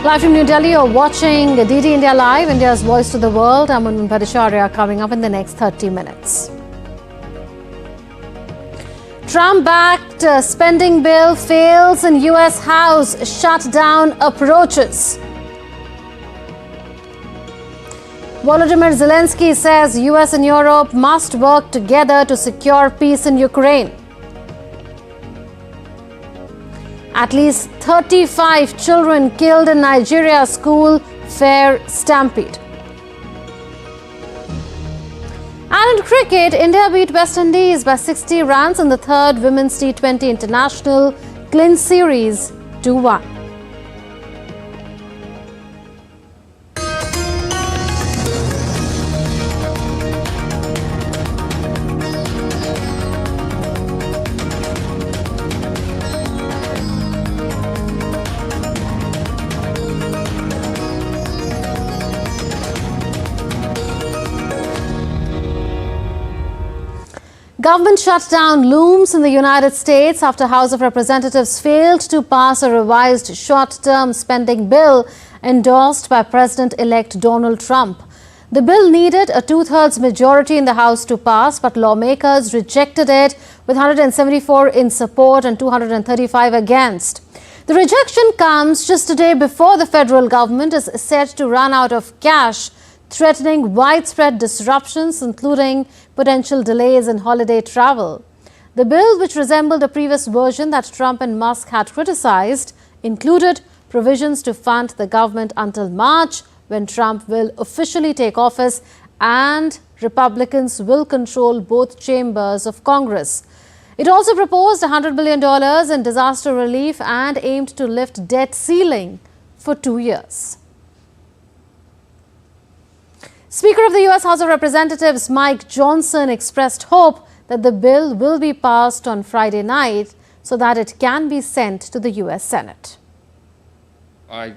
Live from New Delhi, you're watching DD India Live, India's voice to the world. I'm Munmun Bhattacharya, coming up in the next 30 minutes. Trump-backed spending bill fails in U.S. House, shutdown approaches. Volodymyr Zelenskyy says U.S. and Europe must work together to secure peace in Ukraine. At least 35 children killed in Nigeria's school fair stampede. And in cricket, India beat West Indies by 60 runs in the third Women's T20 International Clinch Series 2-1. Government shutdown looms in the United States after House of Representatives failed to pass a revised short-term spending bill endorsed by President-elect Donald Trump. The bill needed a two-thirds majority in the House to pass, but lawmakers rejected it with 174 in support and 235 against. The rejection comes just a day before the federal government is set to run out of cash, threatening widespread disruptions, including potential delays in holiday travel. The bill, which resembled a previous version that Trump and Musk had criticized, included provisions to fund the government until March, when Trump will officially take office and Republicans will control both chambers of Congress. It also proposed $100 billion in disaster relief and aimed to lift debt ceiling for 2 years. Speaker of the U.S. House of Representatives Mike Johnson expressed hope that the bill will be passed on Friday night so that it can be sent to the U.S. Senate. I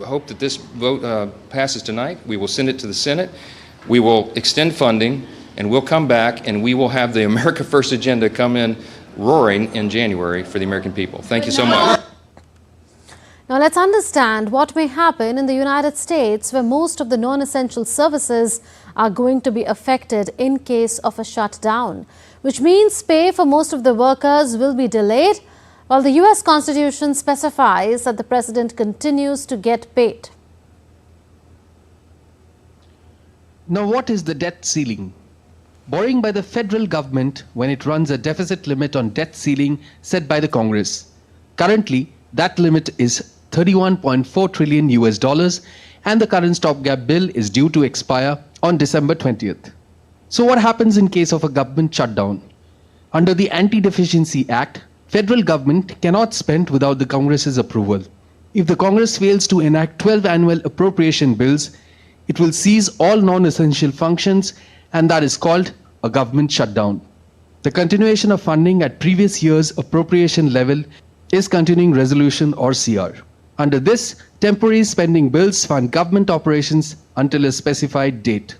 hope that this vote passes tonight. We will send it to the Senate. We will extend funding, and we'll come back, and we will have the America First agenda come in roaring in January for the American people. Thank you so much. Now let's understand what may happen in the United States, where most of the non-essential services are going to be affected in case of a shutdown, which means pay for most of the workers will be delayed, while the U.S. Constitution specifies that the president continues to get paid. Now, what is the debt ceiling? Borrowing by the federal government when it runs a deficit limit on debt ceiling set by the Congress. Currently, that limit is $31.4 trillion US dollars, and the current stopgap bill is due to expire on December 20th. So what happens in case of a government shutdown? Under the Anti-Deficiency Act, federal government cannot spend without the Congress's approval. If the Congress fails to enact 12 annual appropriation bills, it will cease all non-essential functions, and that is called a government shutdown. The continuation of funding at previous year's appropriation level is Continuing Resolution or CR. Under this, temporary spending bills fund government operations until a specified date.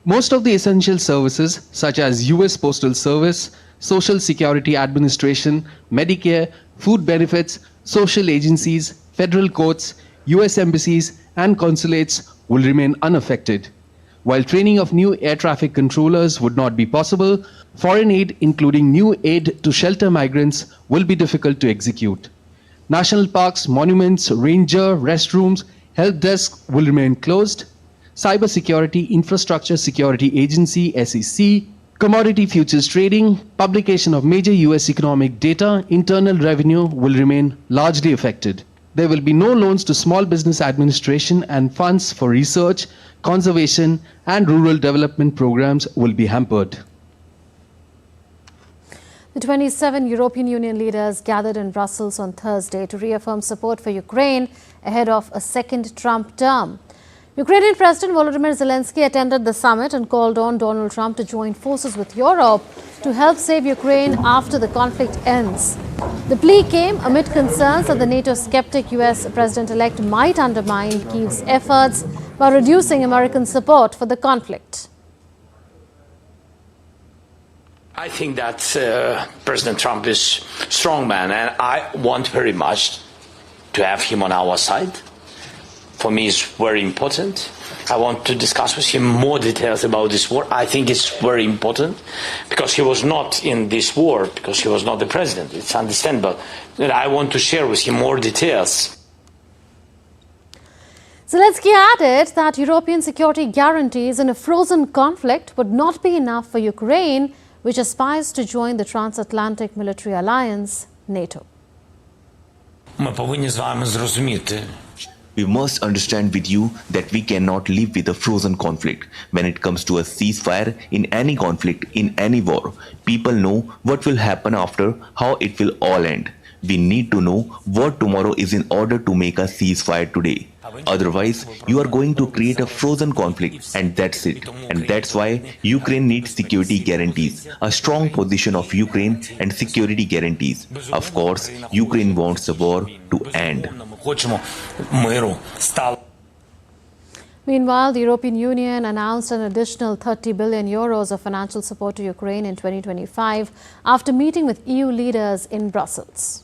Most of the essential services, such as U.S. Postal Service, Social Security Administration, Medicare, food benefits, social agencies, federal courts, U.S. embassies, and consulates will remain unaffected. While training of new air traffic controllers would not be possible, foreign aid, including new aid to shelter migrants, will be difficult to execute. National parks, monuments, ranger, restrooms, help desks will remain closed. Cybersecurity Infrastructure Security Agency, SEC, commodity futures trading, publication of major U.S. economic data, internal revenue will remain largely affected. There will be no loans to Small Business Administration, and funds for research, conservation, and rural development programs will be hampered. The 27 European Union leaders gathered in Brussels on Thursday to reaffirm support for Ukraine ahead of a second Trump term. Ukrainian President Volodymyr Zelenskyy attended the summit and called on Donald Trump to join forces with Europe to help save Ukraine after the conflict ends. The plea came amid concerns that the NATO-skeptic U.S. President-elect might undermine Kyiv's efforts by reducing American support for the conflict. I think that President Trump is a strong man, and I want very much to have him on our side. for me is very important. I want to discuss with him more details about this war. I think it's very important because he was not in this war, because he was not the president. It's understandable. But I want to share with him more details. Zelenskyy added that European security guarantees in a frozen conflict would not be enough for Ukraine, which aspires to join the transatlantic military alliance, NATO. We must understand with you that we cannot live with a frozen conflict. When it comes to a ceasefire in any conflict, in any war, people know what will happen after, how it will all end. We need to know what tomorrow is in order to make a ceasefire today. Otherwise, you are going to create a frozen conflict, and that's it. And that's why Ukraine needs security guarantees, a strong position of Ukraine and security guarantees. Of course, Ukraine wants the war to end. Meanwhile, the European Union announced an additional 30 billion euros of financial support to Ukraine in 2025 after meeting with EU leaders in Brussels.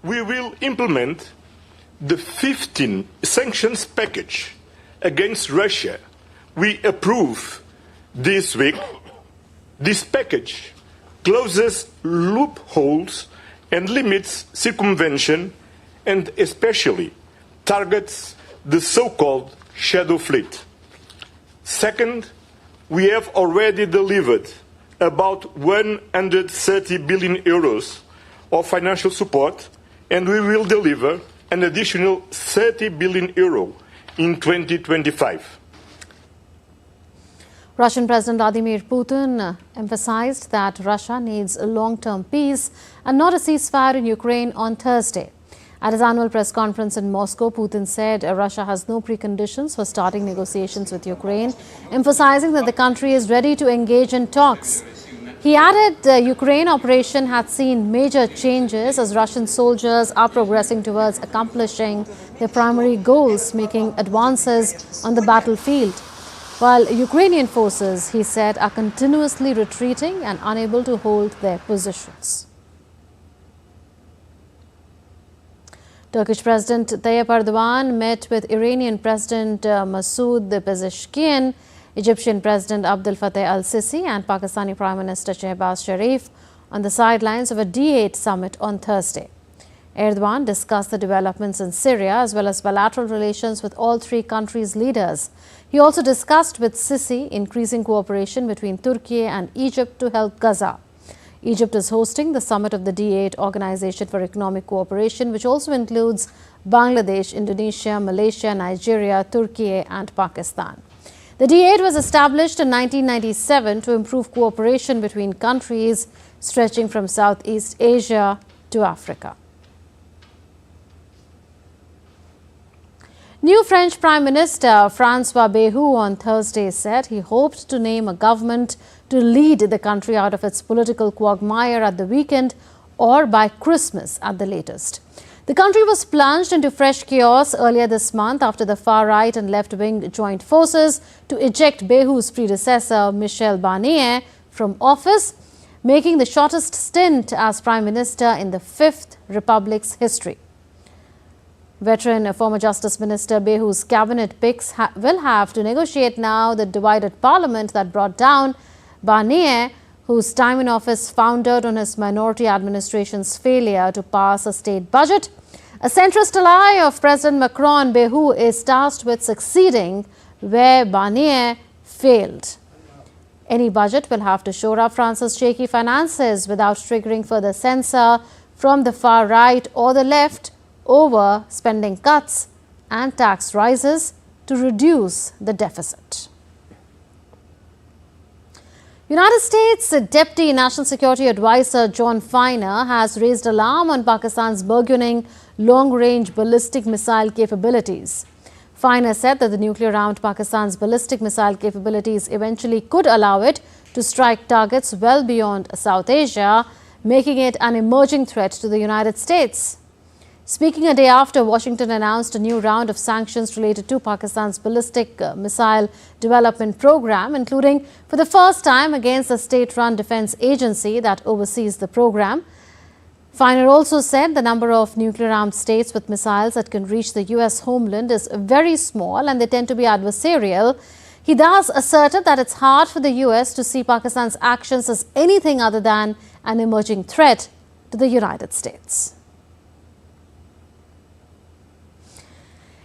We will implement the 15 sanctions package against Russia we approved this week. This package closes loopholes and limits circumvention and especially targets the so-called shadow fleet. Second, we have already delivered about 130 billion euros of financial support, and we will deliver an additional 30 billion euro in 2025. Russian President Vladimir Putin emphasized that Russia needs a long-term peace and not a ceasefire in Ukraine on Thursday. At his annual press conference in Moscow, Putin said Russia has no preconditions for starting negotiations with Ukraine, emphasizing that the country is ready to engage in talks. He added the Ukraine operation had seen major changes as Russian soldiers are progressing towards accomplishing their primary goals, making advances on the battlefield. While Ukrainian forces, he said, are continuously retreating and unable to hold their positions. Turkish President Tayyip Erdogan met with Iranian President Masoud Pezeshkian, Egyptian President Abdel Fattah al-Sisi and Pakistani Prime Minister Shehbaz Sharif on the sidelines of a D8 summit on Thursday. Erdogan discussed the developments in Syria as well as bilateral relations with all three countries' leaders. He also discussed with Sisi increasing cooperation between Turkey and Egypt to help Gaza. Egypt is hosting the summit of the D8 Organization for Economic Cooperation, which also includes Bangladesh, Indonesia, Malaysia, Nigeria, Turkey and Pakistan. The D8 was established in 1997 to improve cooperation between countries stretching from Southeast Asia to Africa. New French Prime Minister François Bayrou on Thursday said he hoped to name a government to lead the country out of its political quagmire at the weekend or by Christmas at the latest. The country was plunged into fresh chaos earlier this month after the far-right and left-wing joined forces to eject Bayrou's predecessor Michel Barnier from office, making the shortest stint as Prime Minister in the Fifth Republic's history. Veteran former Justice Minister Bayrou's cabinet picks will have to negotiate now the divided parliament that brought down Barnier, whose time in office foundered on his minority administration's failure to pass a state budget. A centrist ally of President Macron, Bayrou is tasked with succeeding where Barnier failed. Any budget will have to shore up France's shaky finances without triggering further censor from the far right or the left over spending cuts and tax rises to reduce the deficit. United States Deputy National Security Advisor John Feiner has raised alarm on Pakistan's burgeoning long-range ballistic missile capabilities. Feiner said that the nuclear armed Pakistan's ballistic missile capabilities eventually could allow it to strike targets well beyond South Asia, making it an emerging threat to the United States. Speaking a day after Washington announced a new round of sanctions related to Pakistan's ballistic missile development program, including for the first time against the state-run defense agency that oversees the program, Feiner also said the number of nuclear-armed states with missiles that can reach the U.S. homeland is very small and they tend to be adversarial. He thus asserted that it's hard for the U.S. to see Pakistan's actions as anything other than an emerging threat to the United States.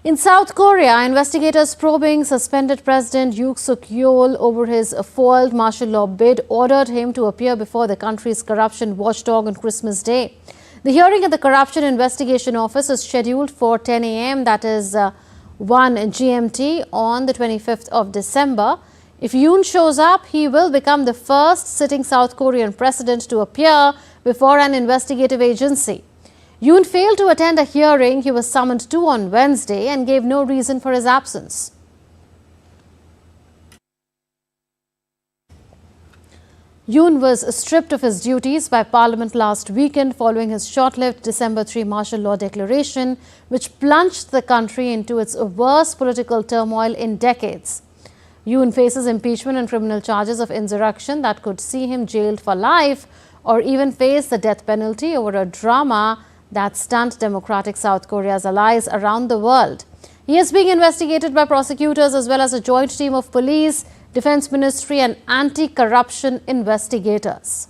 In South Korea, investigators probing suspended President Yoon Suk-yeol over his foiled martial law bid ordered him to appear before the country's corruption watchdog on Christmas Day. The hearing at the Corruption Investigation Office is scheduled for 10 a.m., that is 1 GMT, on the 25th of December. If Yoon shows up, he will become the first sitting South Korean president to appear before an investigative agency. Yoon failed to attend a hearing he was summoned to on Wednesday and gave no reason for his absence. Yoon was stripped of his duties by Parliament last weekend following his short-lived December 3 martial law declaration, which plunged the country into its worst political turmoil in decades. Yoon faces impeachment and criminal charges of insurrection that could see him jailed for life or even face the death penalty over a drama that stunned democratic South Korea's allies around the world. He is being investigated by prosecutors as well as a joint team of police, defense ministry and anti-corruption investigators.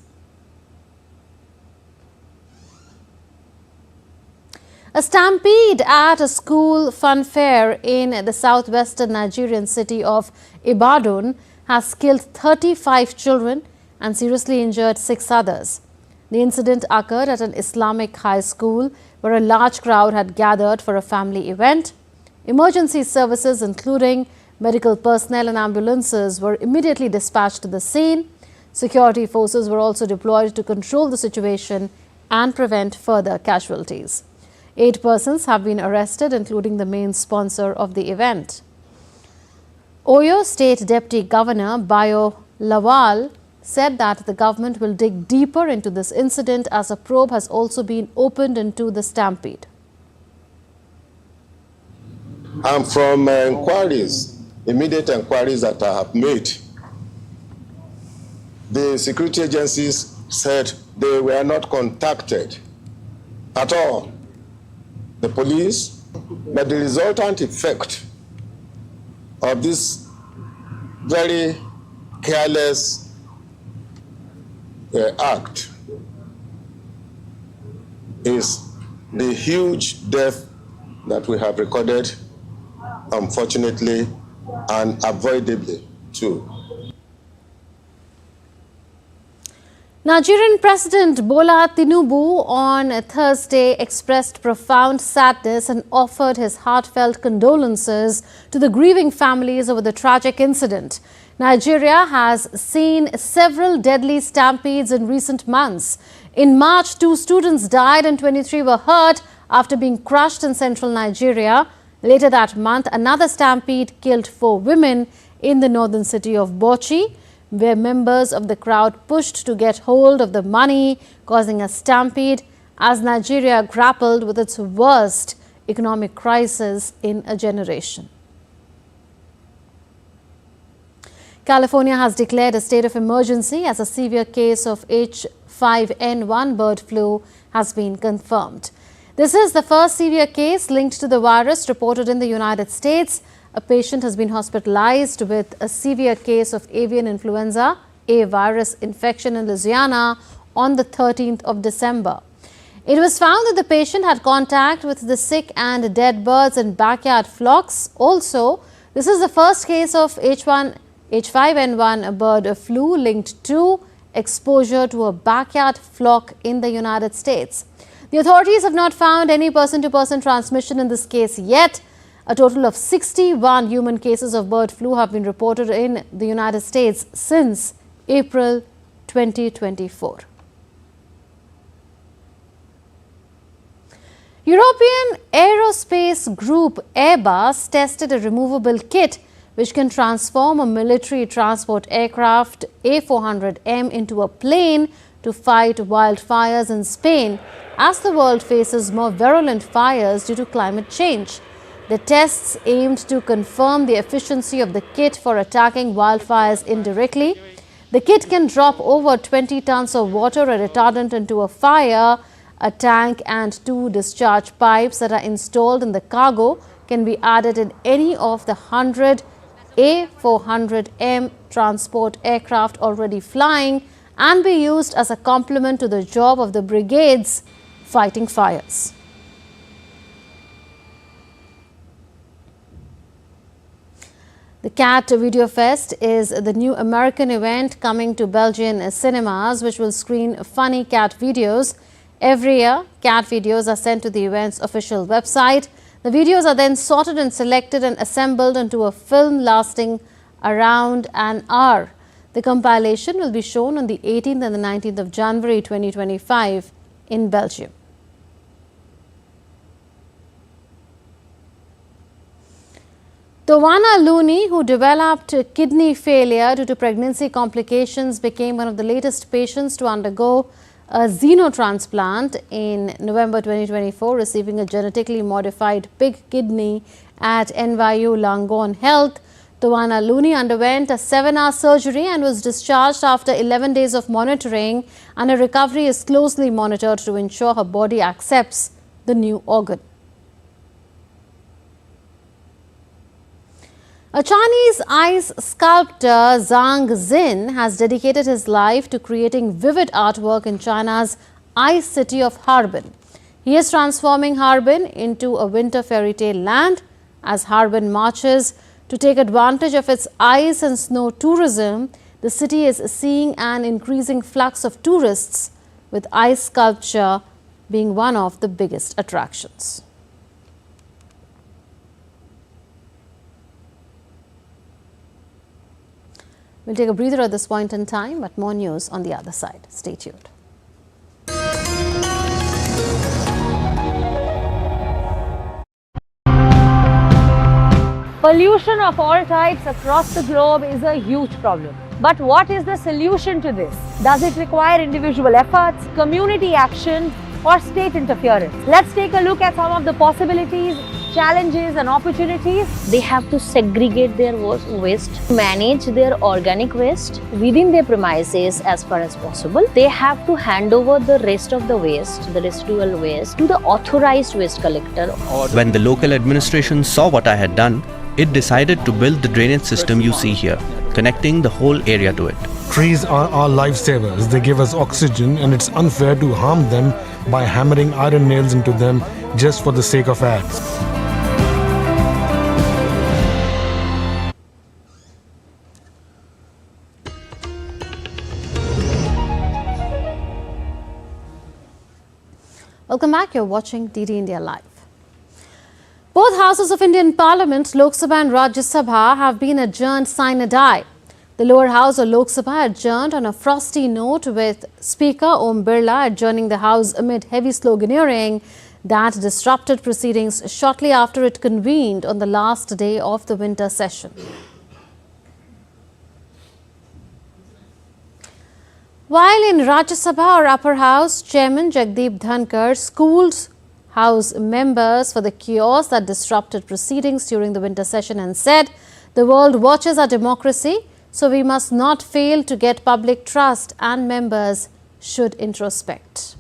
A stampede at a school fun fair in the southwestern Nigerian city of Ibadan has killed 35 children and seriously injured 6 others. The incident occurred at an Islamic high school where a large crowd had gathered for a family event. Emergency services, including medical personnel and ambulances, were immediately dispatched to the scene. Security forces were also deployed to control the situation and prevent further casualties. 8 persons have been arrested, including the main sponsor of the event. Oyo State Deputy Governor Bayo Lawal said that the government will dig deeper into this incident as a probe has also been opened into the stampede. And from immediate inquiries that I have made, the security agencies said they were not contacted at all, the police, but the resultant effect of this very careless act is the huge death that we have recorded, unfortunately, and avoidably too. Nigerian President Bola Tinubu on Thursday expressed profound sadness and offered his heartfelt condolences to the grieving families over the tragic incident. Nigeria has seen several deadly stampedes in recent months. In March, 2 students died and 23 were hurt after being crushed in central Nigeria. Later that month, another stampede killed 4 women in the northern city of Bauchi, where members of the crowd pushed to get hold of the money, causing a stampede as Nigeria grappled with its worst economic crisis in a generation. California has declared a state of emergency as a severe case of H5N1 bird flu has been confirmed. This is the first severe case linked to the virus reported in the United States. A patient has been hospitalized with a severe case of avian influenza A virus infection in Louisiana on the 13th of December. It was found that the patient had contact with the sick and dead birds in backyard flocks. Also, this is the first case of H5N1 bird flu linked to exposure to a backyard flock in the United States. The authorities have not found any person-to-person transmission in this case yet. A total of 61 human cases of bird flu have been reported in the United States since April 2024. European aerospace group Airbus tested a removable kit which can transform a military transport aircraft A400M into a plane to fight wildfires in Spain as the world faces more virulent fires due to climate change. The tests aimed to confirm the efficiency of the kit for attacking wildfires indirectly. The kit can drop over 20 tons of water or retardant into a fire, A tank and 2 discharge pipes that are installed in the cargo can be added in any of the 100 A400M transport aircraft already flying and be used as a complement to the job of the brigades fighting fires. The Cat Video Fest is the new American event coming to Belgian cinemas, which will screen funny cat videos. Every year, cat videos are sent to the event's official website. The videos are then sorted and selected and assembled into a film lasting around an hour. The compilation will be shown on the 18th and the 19th of January 2025 in Belgium. Danana Loony, who developed kidney failure due to pregnancy complications, became one of the latest patients to undergo a xenotransplant in November 2024, receiving a genetically modified pig kidney at NYU Langone Health. Danana Loony underwent a 7-hour surgery and was discharged after 11 days of monitoring, and her recovery is closely monitored to ensure her body accepts the new organ. A Chinese ice sculptor, Zhang Xin, has dedicated his life to creating vivid artwork in China's ice city of Harbin. He is transforming Harbin into a winter fairy tale land as Harbin marches to take advantage of its ice and snow tourism. The city is seeing an increasing flux of tourists, with ice sculpture being one of the biggest attractions. We'll take a breather at this point in time, but more news on the other side. Stay tuned. Pollution of all types across the globe is a huge problem. But what is the solution to this? Does it require individual efforts, community action, or state interference? Let's take a look at some of the possibilities, challenges and opportunities. They have to segregate their waste, manage their organic waste within their premises as far as possible. They have to hand over the rest of the waste, the residual waste, to the authorized waste collector. When the local administration saw what I had done, it decided to build the drainage system you see here, connecting the whole area to it. Trees are our lifesavers. They give us oxygen, and it's unfair to harm them by hammering iron nails into them just for the sake of ads. Welcome back. You're watching DD India Live. Both houses of Indian Parliament, Lok Sabha and Rajya Sabha, have been adjourned sine die. The lower house of Lok Sabha adjourned on a frosty note, with Speaker Om Birla adjourning the house amid heavy sloganeering that disrupted proceedings shortly after it convened on the last day of the winter session. While in Rajya Sabha or upper house, Chairman Jagdeep Dhankar schooled House members for the chaos that disrupted proceedings during the winter session and said, "The world watches our democracy, so we must not fail to get public trust and members should introspect."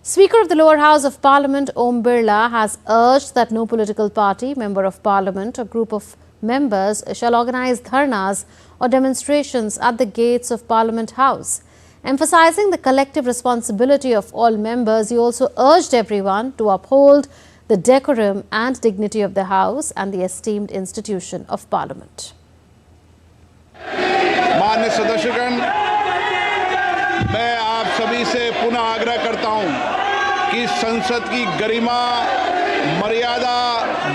Speaker of the lower house of Parliament Om Birla has urged that no political party, member of Parliament or group of members shall organize dharnas or demonstrations at the gates of Parliament House. Emphasizing the collective responsibility of all members, he also urged everyone to uphold the decorum and dignity of the House and the esteemed institution of Parliament. माननीय सदस्यगण, मैं आप सभी से पुनः आग्रह करता हूं कि संसद की गरिमा मर्यादा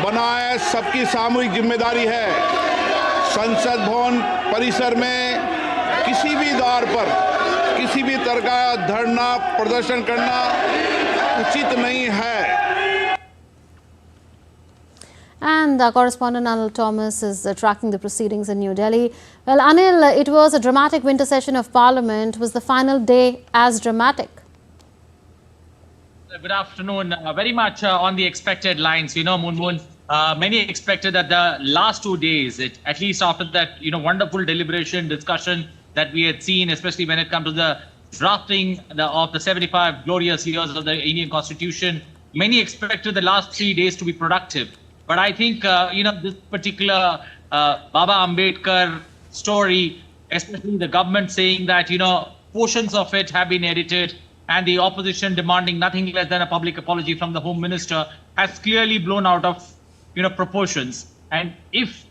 बनाए सबकी सामूहिक जिम्मेदारी है। संसद भवन परिसर में किसी भी द्वार पर किसी भी तरह का धरना प्रदर्शन करना उचित नहीं है। And our correspondent Anil Thomas is tracking the proceedings in New Delhi. Well, Anil, it was a dramatic winter session of Parliament. Was the final day as dramatic? Good afternoon. Very much on the expected lines. You know, Moon, many expected that the last 2 days, at least after that, wonderful deliberation, discussion that we had seen, especially when it comes to the drafting of the 75 glorious years of the Indian Constitution. Many expected the last 3 days to be productive. But I think, this particular Baba Ambedkar story, especially the government saying that, portions of it have been edited and the opposition demanding nothing less than a public apology from the Home Minister, has clearly blown out of, proportions. And if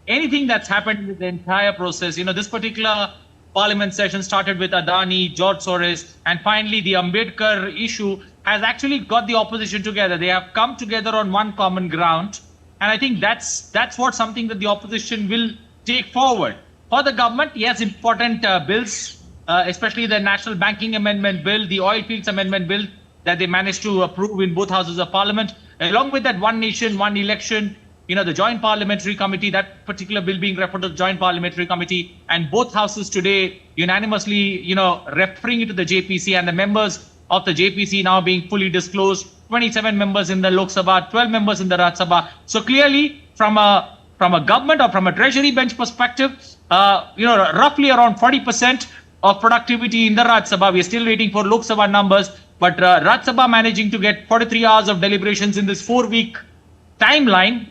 anything that's happened with the entire process, this particular Parliament session started with Adani, George Soros, and finally the Ambedkar issue has actually got the opposition together. They have come together on one common ground. And I think that's something that the opposition will take forward. For the government, yes, important bills, especially the National Banking Amendment Bill, the Oil Fields Amendment Bill that they managed to approve in both houses of Parliament. Along with that, one nation, one election, the Joint Parliamentary Committee, that particular bill being referred to the Joint Parliamentary Committee, and both houses today unanimously, referring it to the JPC, and the members of the JPC now being fully disclosed, 27 members in the Lok Sabha, 12 members in the Rajya Sabha. So clearly, from a government or from a treasury bench perspective, roughly around 40% of productivity in the Rajya Sabha. We are still waiting for Lok Sabha numbers, but Rajya Sabha managing to get 43 hours of deliberations in this 4-week timeline.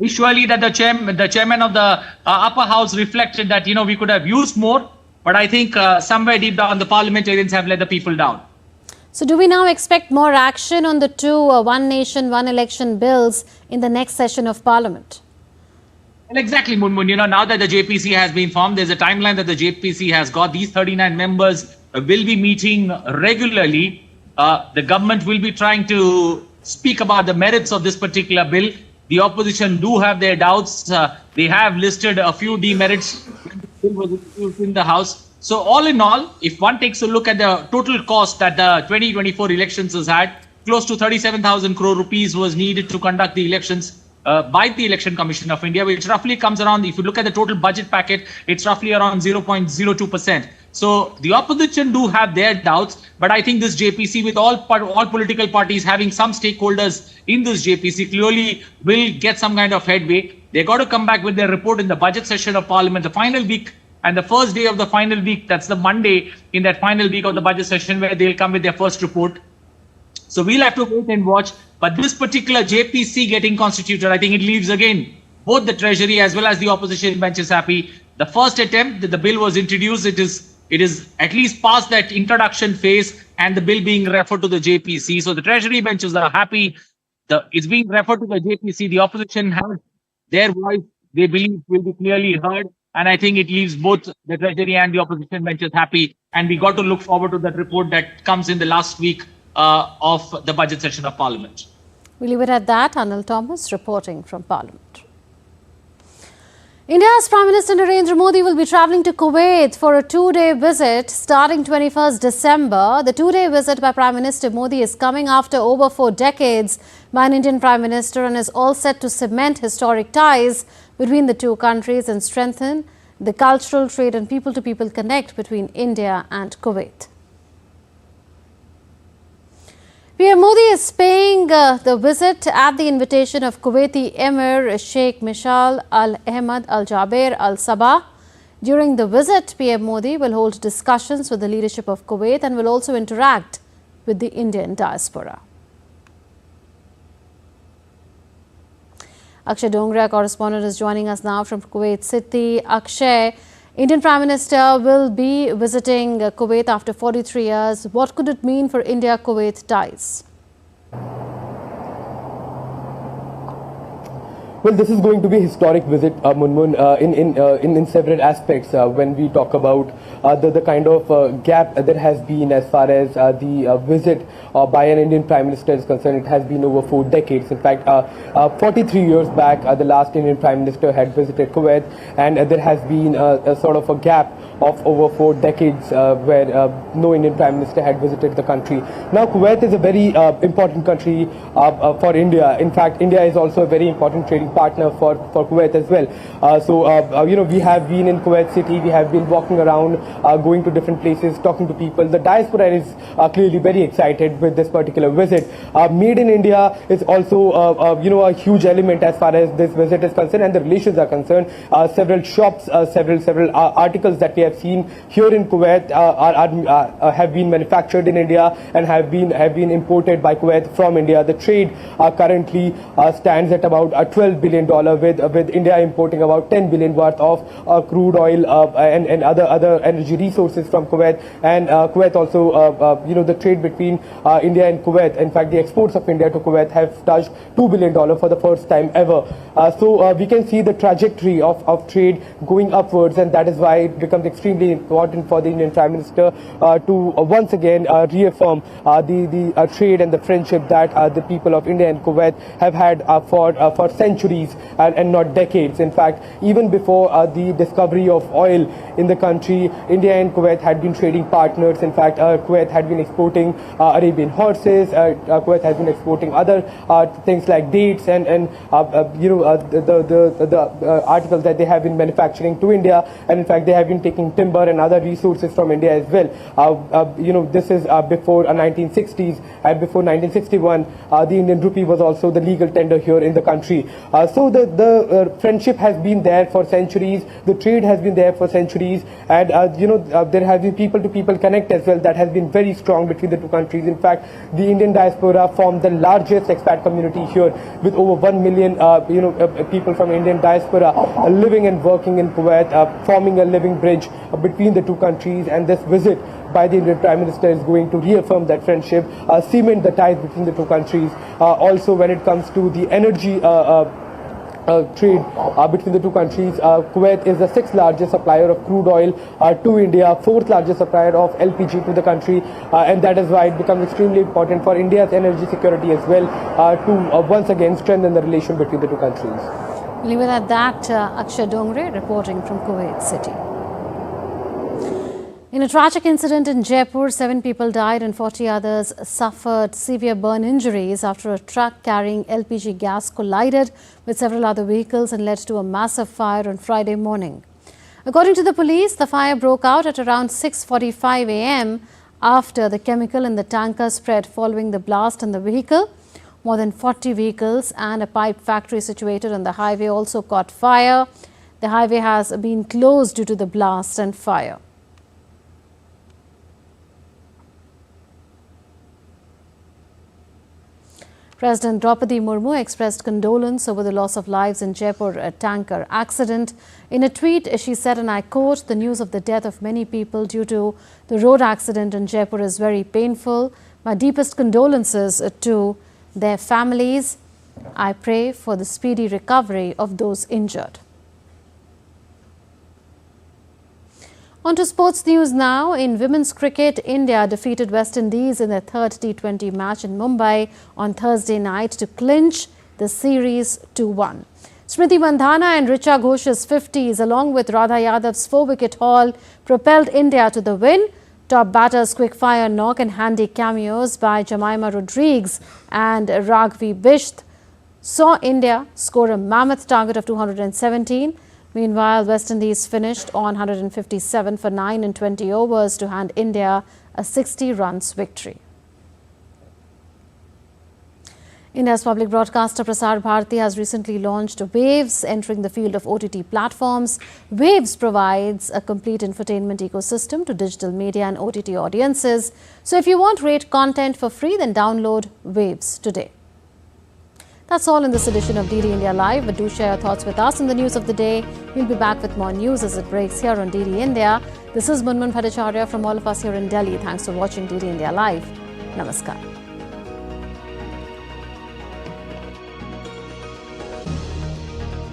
Surely that the chairman of the upper house reflected that, we could have used more, but I think somewhere deep down the parliamentarians have let the people down. So do we now expect more action on the two one nation, one election bills in the next session of Parliament? Well, exactly, Munmun. Now that the JPC has been formed, there's a timeline that the JPC has got. These 39 members will be meeting regularly. The government will be trying to speak about the merits of this particular bill. The opposition do have their doubts. They have listed a few demerits in the House. So all in all, if one takes a look at the total cost that the 2024 elections has had, close to 37,000 crore rupees was needed to conduct the elections by the Election Commission of India, which roughly comes around, if you look at the total budget packet, it's roughly around 0.02%. So the opposition do have their doubts, but I think this JPC, with all political parties having some stakeholders in this JPC, clearly will get some kind of headway. They got to come back with their report in the budget session of Parliament, the final week, and the first day of the final week, that's the Monday in that final week of the budget session, where they'll come with their first report. So we'll have to wait and watch. But this particular JPC getting constituted, I think it leaves again both the Treasury as well as the opposition benches happy. The first attempt that the bill was introduced, it is at least past that introduction phase, and the bill being referred to the JPC. So the Treasury benches are happy. It's being referred to the JPC. The opposition has their voice, they believe, will be clearly heard. And I think it leaves both the Treasury and the opposition benches happy. And we got to look forward to that report that comes in the last week of the budget session of Parliament. We'll leave it at that. Anil Thomas reporting from Parliament. India's Prime Minister Narendra Modi will be travelling to Kuwait for a 2-day visit starting 21st December. The 2-day visit by Prime Minister Modi is coming after over 4 decades by an Indian Prime Minister, and is all set to cement historic ties between the two countries and strengthen the cultural, trade and people-to-people connect between India and Kuwait. PM Modi is paying the visit at the invitation of Kuwaiti Emir Sheikh Mishal Al Ahmed Al Jaber Al Sabah. During the visit, PM Modi will hold discussions with the leadership of Kuwait and will also interact with the Indian diaspora. Akshay Dongra, correspondent, is joining us now from Kuwait City. Akshay, Indian Prime Minister will be visiting Kuwait after 43 years. What could it mean for India-Kuwait ties? Well, this is going to be a historic visit, Munmun, in several aspects. When we talk about the kind of gap that has been as far as the visit by an Indian Prime Minister is concerned, it has been over 4 decades. In fact, 43 years back, the last Indian Prime Minister had visited Kuwait, and there has been a sort of a gap of over 4 decades where no Indian Prime Minister had visited the country. Now, Kuwait is a very important country for India. In fact, India is also a very important trading partner for Kuwait as well. We have been in Kuwait City, we have been walking around, going to different places, talking to people. The diaspora is clearly very excited with this particular visit. Made in India is also a huge element as far as this visit is concerned and the relations are concerned. Several shops, several articles that we have seen here in Kuwait have been manufactured in India and have been imported by Kuwait from India. The trade currently stands at about $12 billion, with India importing about $10 billion worth of crude oil and other energy resources from Kuwait. And Kuwait also, the trade between India and Kuwait, in fact, the exports of India to Kuwait have touched $2 billion for the first time ever. We can see the trajectory of trade going upwards, and that is why it becomes extremely important for the Indian Prime Minister to once again reaffirm the trade and the friendship that the people of India and Kuwait have had for centuries and not decades. In fact, even before the discovery of oil in the country, India and Kuwait had been trading partners. In fact, Kuwait had been exporting Arabian horses. Kuwait has been exporting other things like dates and the articles that they have been manufacturing to India. And in fact, they have been taking timber and other resources from India as well. This is before 1960s, and before 1961, the Indian rupee was also the legal tender here in the country. So the friendship has been there for centuries. The trade has been there for centuries, and there has been people-to-people connect as well that has been very strong between the two countries. In fact, the Indian diaspora formed the largest expat community here, with over 1 million people from Indian diaspora living and working in Kuwait, forming a living bridge between the two countries. And this visit by the Indian Prime Minister is going to reaffirm that friendship, cement the ties between the two countries. Also, when it comes to the energy trade between the two countries, Kuwait is the 6th largest supplier of crude oil to India, 4th largest supplier of LPG to the country, and that is why it becomes extremely important for India's energy security as well to once again strengthen the relation between the two countries. Leave it at that. Akshay Dongre reporting from Kuwait City. In a tragic incident in Jaipur, 7 people died and 40 others suffered severe burn injuries after a truck carrying LPG gas collided with several other vehicles and led to a massive fire on Friday morning. According to the police, the fire broke out at around 6:45 a.m. after the chemical in the tanker spread following the blast in the vehicle. More than 40 vehicles and a pipe factory situated on the highway also caught fire. The highway has been closed due to the blast and fire. President Draupadi Murmu expressed condolence over the loss of lives in Jaipur tanker accident. In a tweet, she said, and I quote, "The news of the death of many people due to the road accident in Jaipur is very painful. My deepest condolences to their families. I pray for the speedy recovery of those injured." On to sports news now. In women's cricket, India defeated West Indies in their 3rd T20 match in Mumbai on Thursday night to clinch the series 2-1. Smriti Mandhana and Richa Ghosh's 50s along with Radha Yadav's 4-wicket haul propelled India to the win. Top batters' quick-fire knock and handy cameos by Jemima Rodriguez and Raghvi Bisht saw India score a mammoth target of 217. Meanwhile, West Indies finished on 157 for 9 in 20 overs to hand India a 60 runs victory. India's public broadcaster Prasar Bharati has recently launched Waves, entering the field of OTT platforms. Waves provides a complete infotainment ecosystem to digital media and OTT audiences. So if you want great content for free, then download Waves today. That's all in this edition of DD India Live, but do share your thoughts with us on the news of the day. We'll be back with more news as it breaks here on DD India. This is Munmun Bhattacharya from all of us here in Delhi. Thanks for watching DD India Live. Namaskar.